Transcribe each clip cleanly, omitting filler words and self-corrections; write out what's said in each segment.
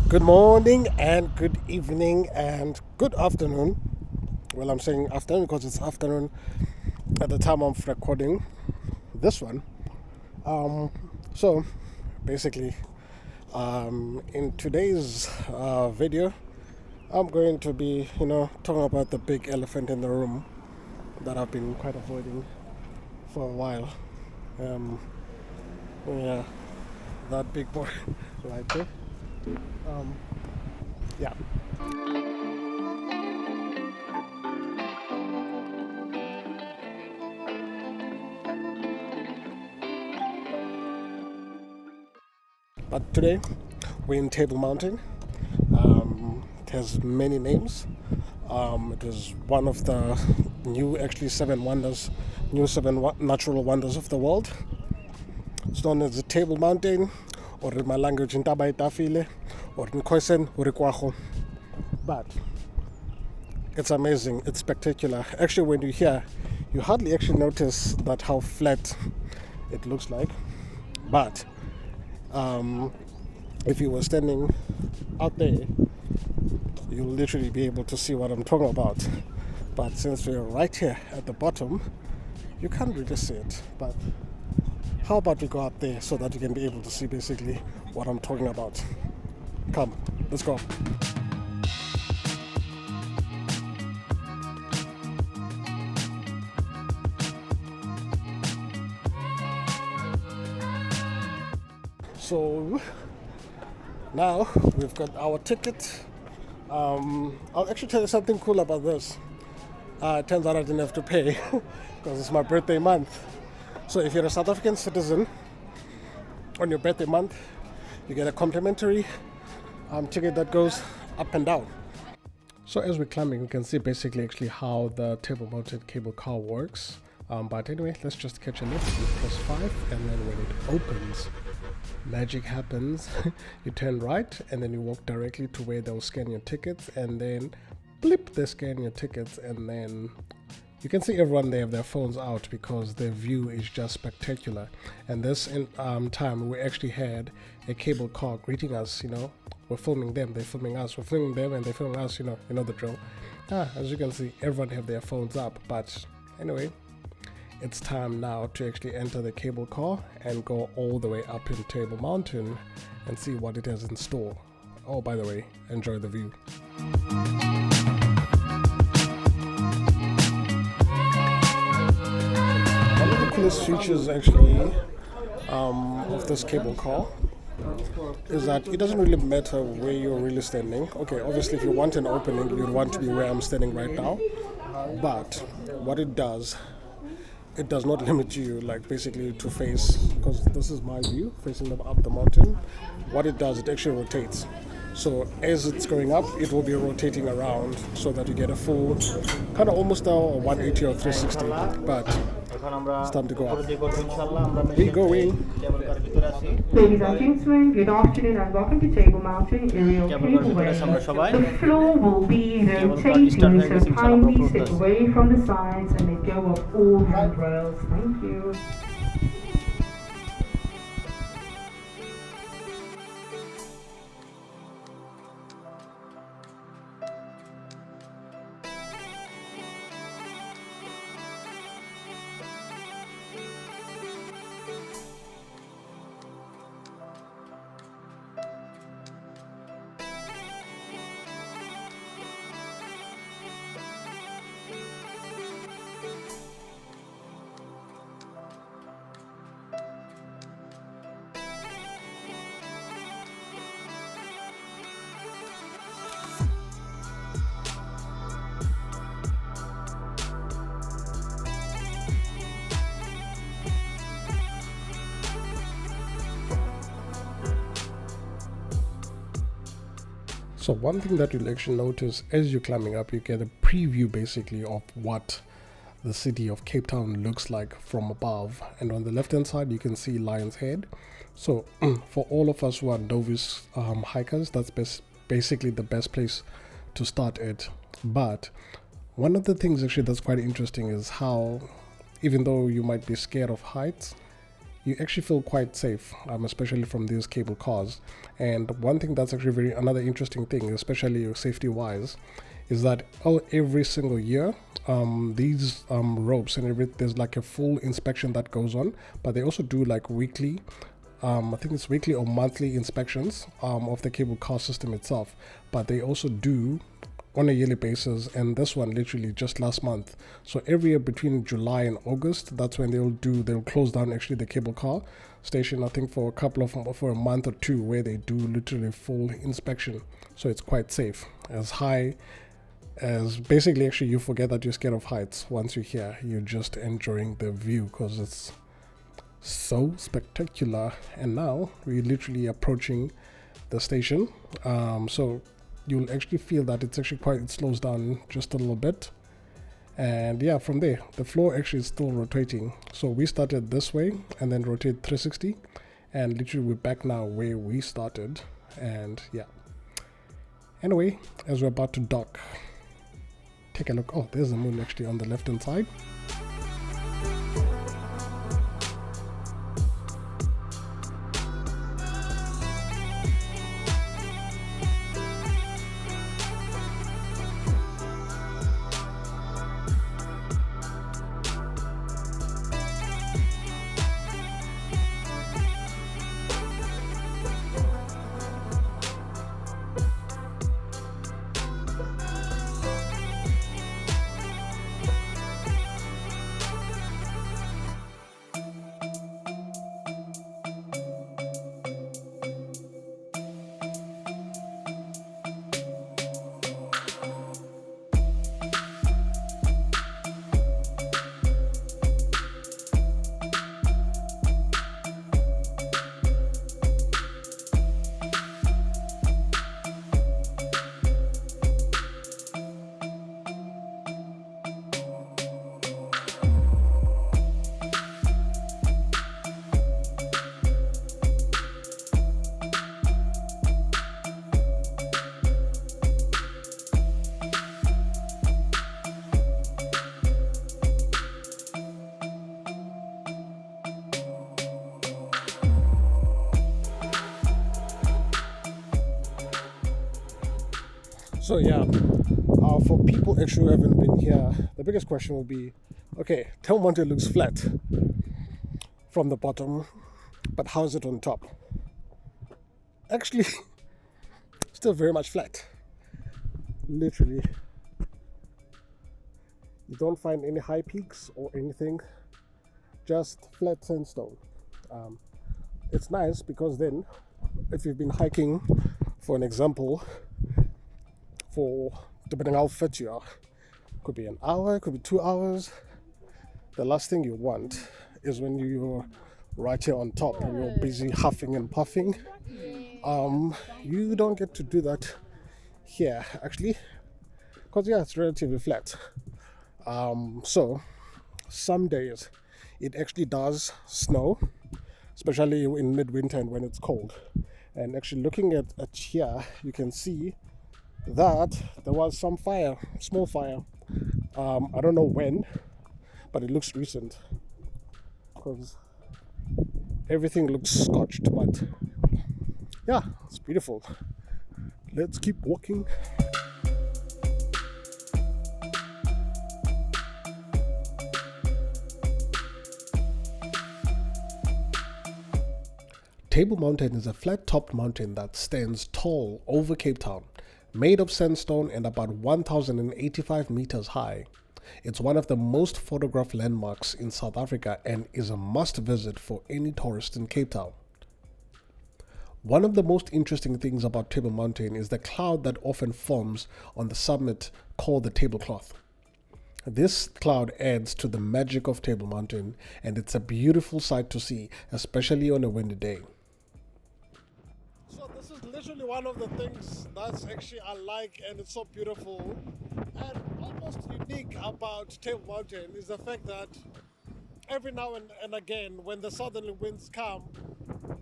Good morning and good evening and good afternoon. Well, I'm saying afternoon because it's afternoon at the time of recording this one. So, basically, in today's video, I'm going to be, talking about the big elephant in the room that I've been quite avoiding for a while. Yeah, that big boy right there. Yeah. But today we're in Table Mountain. It has many names. It is one of the actually seven wonders, natural wonders of the world. It's known as the Table Mountain, or in my language, Ntaba Itafile, or in Khoisan, Urikwaho. But it's amazing, it's spectacular. Actually, when you're here, you hardly actually notice that how flat it looks like. But if you were standing out there, you'll literally be able to see what I'm talking about. But since we're right here at the bottom, you can't really see it. But how about we go up there so that you can be able to see basically what I'm talking about. Come, let's go. So now we've got our ticket. I'll actually tell you something cool about this. It turns out I didn't have to pay because it's my birthday month. So if you're a South African citizen, on your birthday month, you get a complimentary ticket that goes up and down. So as we're climbing, we can see basically actually how the table mounted cable car works. But anyway, let's just catch a lift. You press 5 and then when it opens, magic happens. You turn right and then you walk directly to where they'll scan your tickets, and then blip, they scan your tickets, and then you can see everyone, they have their phones out because their view is just spectacular. And this time we actually had a cable car greeting us. We're filming them, they're filming us, we're filming them and they're filming us. You know the drill. As you can see, everyone have their phones up. But anyway, it's time now to actually enter the cable car and go all the way up in Table Mountain and see what it has in store. Oh, by the way, enjoy the view. One of the coolest features actually of this cable car is that it doesn't really matter where you're really standing. Okay, obviously if you want an opening, you'd want to be where I'm standing right now. But what it does not limit you like basically to face, because this is my view facing up the mountain. What it does, it actually rotates. So as it's going up, it will be rotating around so that you get a full kind of almost a 180 or 360. But it's time to go up. We're going. Ladies and gentlemen, good afternoon and welcome to Table Mountain Aerial Cableway. The floor will be rotating, so kindly step away from the sides and let go of all handrails. Thank you. So one thing that you'll actually notice as you're climbing up, you get a preview basically of what the city of Cape Town looks like from above. And on the left hand side, you can see Lion's Head. So for all of us who are novice hikers, that's basically the best place to start at. But one of the things actually that's quite interesting is how, even though you might be scared of heights, you actually feel quite safe, especially from these cable cars. And one thing that's actually another interesting thing, especially safety wise, is that every single year these ropes and there's like a full inspection that goes on, but they also do like weekly, I think it's weekly or monthly inspections of the cable car system itself, but they also do on a yearly basis, and this one literally just last month. So every year between July and August, that's when they'll close down actually the cable car station, I think for a month or two, where they do literally full inspection. So it's quite safe. As high as basically actually you forget that you're scared of heights. Once you're here, you're just enjoying the view because it's so spectacular. And now we're literally approaching the station, so you'll actually feel that it's actually it slows down just a little bit. And yeah, from there the floor actually is still rotating. So we started this way and then rotate 360, and literally we're back now where we started. And yeah, anyway, as we're about to dock, take a look. Oh, there's the moon actually on the left hand side. So yeah, for people actually who haven't been here, the biggest question will be, okay, Table Mountain looks flat from the bottom, but how is it on top? Actually, still very much flat. Literally, you don't find any high peaks or anything, just flat sandstone. It's nice because then, if you've been hiking, for an example, for depending how fit you are, could be an hour, could be 2 hours, the last thing you want is when you're right here on top and you're busy huffing and puffing. You don't get to do that here actually, because yeah, it's relatively flat. So some days it actually does snow, especially in midwinter and when it's cold. And actually looking at here, you can see that there was some fire, small fire. I don't know when, but it looks recent because everything looks scorched. But yeah, it's beautiful. Let's keep walking. Table Mountain is a flat-topped mountain that stands tall over Cape Town, made of sandstone and about 1,085 meters high. It's one of the most photographed landmarks in South Africa and is a must visit for any tourist in Cape Town. One of the most interesting things about Table Mountain is the cloud that often forms on the summit called the tablecloth. This cloud adds to the magic of Table Mountain, and it's a beautiful sight to see, especially on a windy day. So this is literally one of the things that's actually I like, and it's so beautiful and almost unique about Table Mountain is the fact that every now and again when the southerly winds come,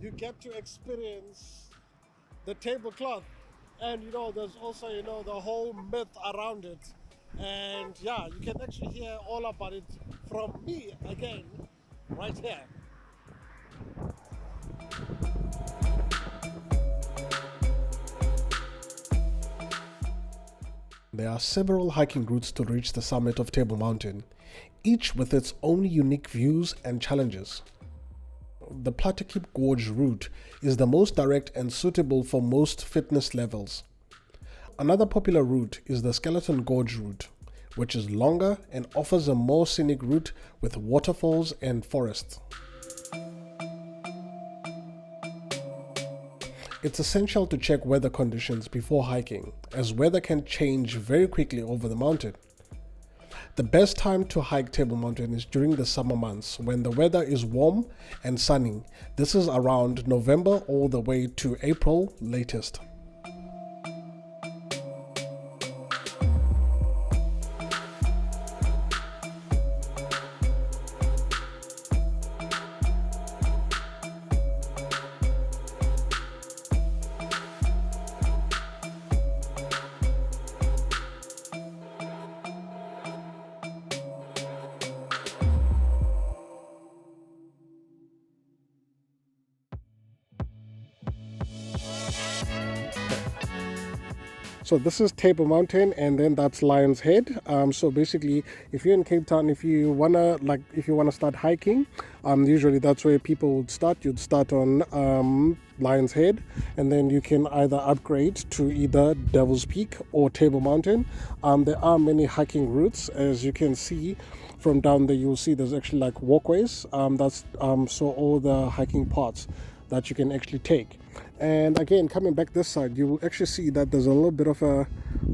you get to experience the tablecloth. And there's also the whole myth around it, and yeah, you can actually hear all about it from me again right here. There are several hiking routes to reach the summit of Table Mountain, each with its own unique views and challenges. The Platikip Gorge route is the most direct and suitable for most fitness levels. Another popular route is the Skeleton Gorge route, which is longer and offers a more scenic route with waterfalls and forests. It's essential to check weather conditions before hiking, as weather can change very quickly over the mountain. The best time to hike Table Mountain is during the summer months when the weather is warm and sunny. This is around November all the way to April latest. So this is Table Mountain, and then that's Lion's Head. So basically, if you're in Cape Town, if you wanna start hiking, usually that's where people would start. You'd start on Lion's Head, and then you can either upgrade to either Devil's Peak or Table Mountain. There are many hiking routes, as you can see from down there. You'll see there's actually like walkways. So all the hiking paths that you can actually take. And again, coming back this side, you will actually see that there's a little bit of a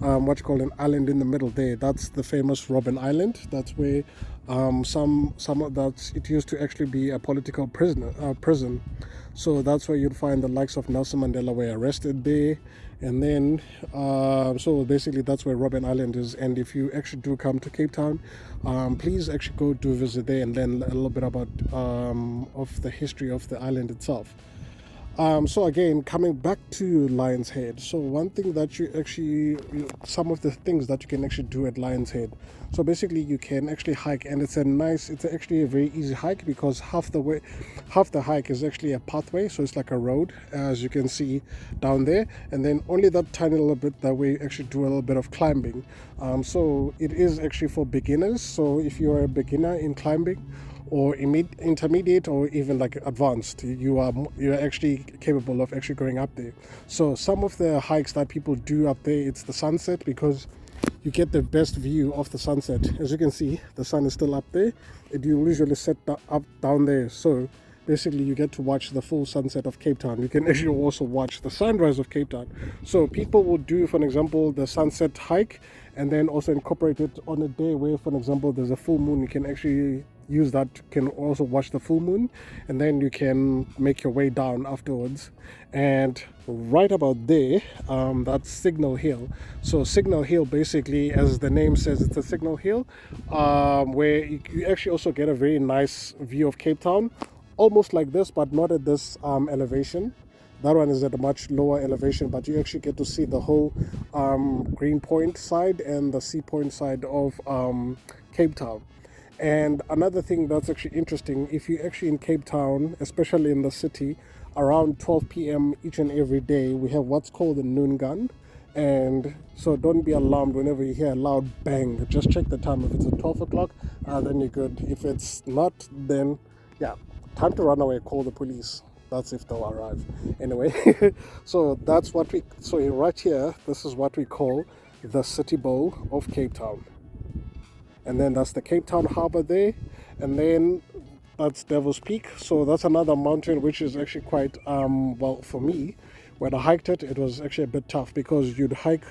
what you call an island in the middle there. That's the famous Robben Island. That's where some of that it used to actually be a political prison. So that's where you'd find the likes of Nelson Mandela were arrested there. And then so basically that's where Robben Island is. And if you actually do come to Cape Town, please actually go do visit there and learn a little bit about of the history of the island itself. So again, coming back to Lion's Head, so one thing that some of the things that you can actually do at Lion's Head, so basically you can actually hike, and it's actually a very easy hike, because half the hike is actually a pathway, so it's like a road, as you can see down there, and then only that tiny little bit that we actually do a little bit of climbing. So it is actually for beginners, so if you're a beginner in climbing, or intermediate, or even like advanced, you're actually capable of actually going up there. So some of the hikes that people do up there, it's the sunset, because you get the best view of the sunset. As you can see, the sun is still up there. It usually set up down there, so basically you get to watch the full sunset of Cape Town. You can actually also watch the sunrise of Cape Town. So people will do, for example, the sunset hike, and then also incorporate it on a day where, for example, there's a full moon. You can actually use that, can also watch the full moon, and then you can make your way down afterwards. And right about there, that's Signal Hill. So Signal Hill, basically, as the name says, it's a signal hill, where you actually also get a very nice view of Cape Town, almost like this, but not at this elevation. That one is at a much lower elevation, but you actually get to see the whole Green Point side and the Sea Point side of Cape Town. And another thing that's actually interesting, if you're actually in Cape Town, especially in the city, around 12 p.m. each and every day, we have what's called the noon gun. And so don't be alarmed whenever you hear a loud bang. Just check the time. If it's at 12 o'clock, then you're good. If it's not, then yeah, time to run away, call the police. That's if they'll arrive. Anyway, so right here, this is what we call the City Bowl of Cape Town. And then that's the Cape Town Harbour there, and then that's Devil's Peak. So that's another mountain which is actually quite, well, for me, when I hiked it, it was actually a bit tough, because you'd hike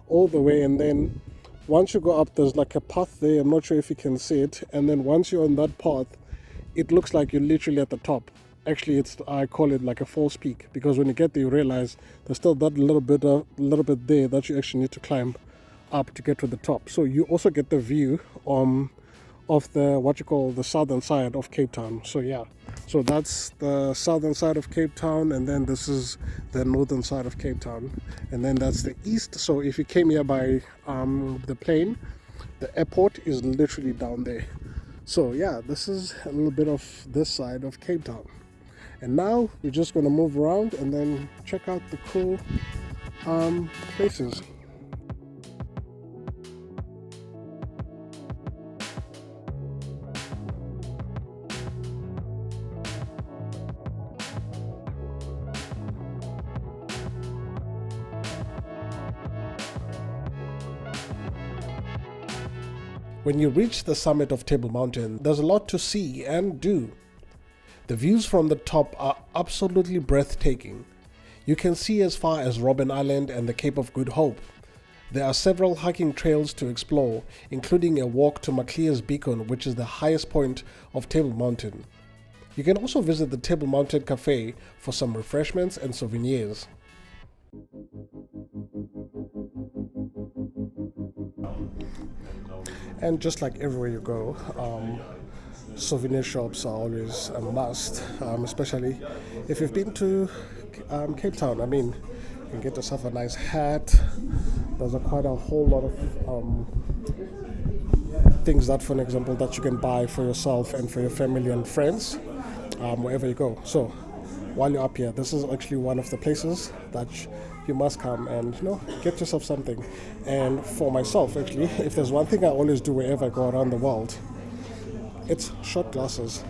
all the way, and then once you go up, there's like a path there. I'm not sure if you can see it. And then once you're on that path, it looks like you're literally at the top. Actually, I call it like a false peak, because when you get there, you realize there's still that little bit there that you actually need to climb up to get to the top. So you also get the view of the what you call the southern side of Cape Town. So yeah, so that's the southern side of Cape Town, and then this is the northern side of Cape Town, and then that's the east. So if you came here by the plane, the airport is literally down there. So yeah, this is a little bit of this side of Cape Town. And now we're just going to move around and then check out the cool places. When you reach the summit of Table Mountain, there's a lot to see and do. The views from the top are absolutely breathtaking. You can see as far as Robben Island and the Cape of Good Hope. There are several hiking trails to explore, including a walk to Maclear's Beacon, which is the highest point of Table Mountain. You can also visit the Table Mountain Cafe for some refreshments and souvenirs. And just like everywhere you go, souvenir shops are always a must, especially if you've been to Cape Town. I mean, you can get yourself a nice hat. There's quite a whole lot of things that, for example, that you can buy for yourself and for your family and friends, wherever you go. So while you're up here, this is actually one of the places that you must come and get yourself something. And for myself, actually, if there's one thing I always do wherever I go around the world, it's shot glasses.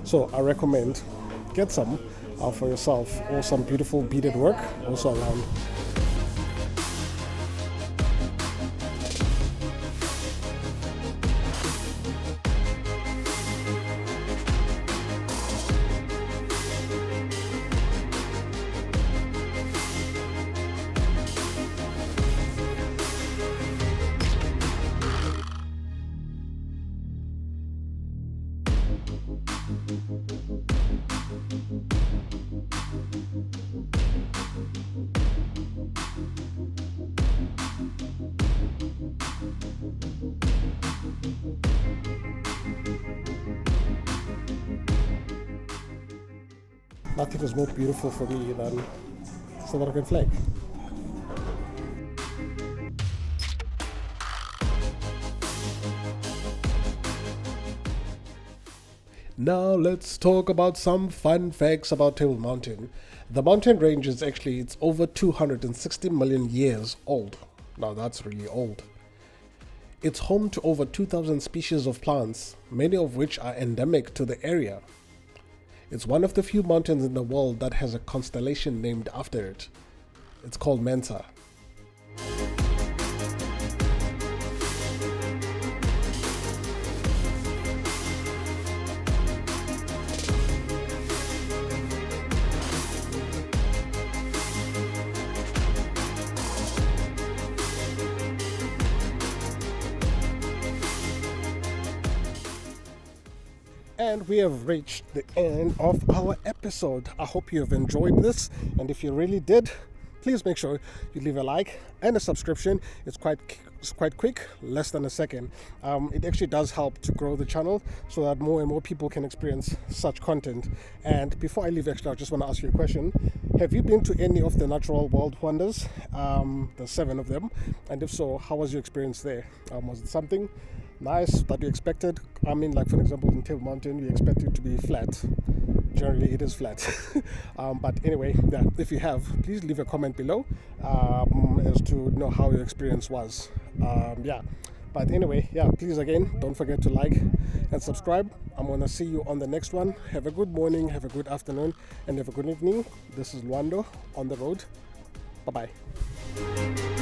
So I recommend get some for yourself, or some beautiful beaded work also around. Nothing is more beautiful for me than South African flag. Now let's talk about some fun facts about Table Mountain. The mountain range is actually, it's over 260 million years old. Now that's really old. It's home to over 2,000 species of plants, many of which are endemic to the area. It's one of the few mountains in the world that has a constellation named after it. It's called Mensa. And we have reached the end of our episode. I hope you have enjoyed this, and if you really did, please make sure you leave a like and a subscription. It's quite quick, less than a second. It actually does help to grow the channel so that more and more people can experience such content. And before I leave, actually, I just want to ask you a question. Have you been to any of the natural world wonders? There's 7 of them, and if so, how was your experience there? Was it something nice that you expected? I mean, like for example, in Table Mountain, you expect it to be flat. Generally, it is flat. But anyway, yeah, if you have, please leave a comment below as to know how your experience was. Yeah. But anyway, yeah, please again, don't forget to like and subscribe. I'm going to see you on the next one. Have a good morning, have a good afternoon, and have a good evening. This is Lwando on the road. Bye-bye.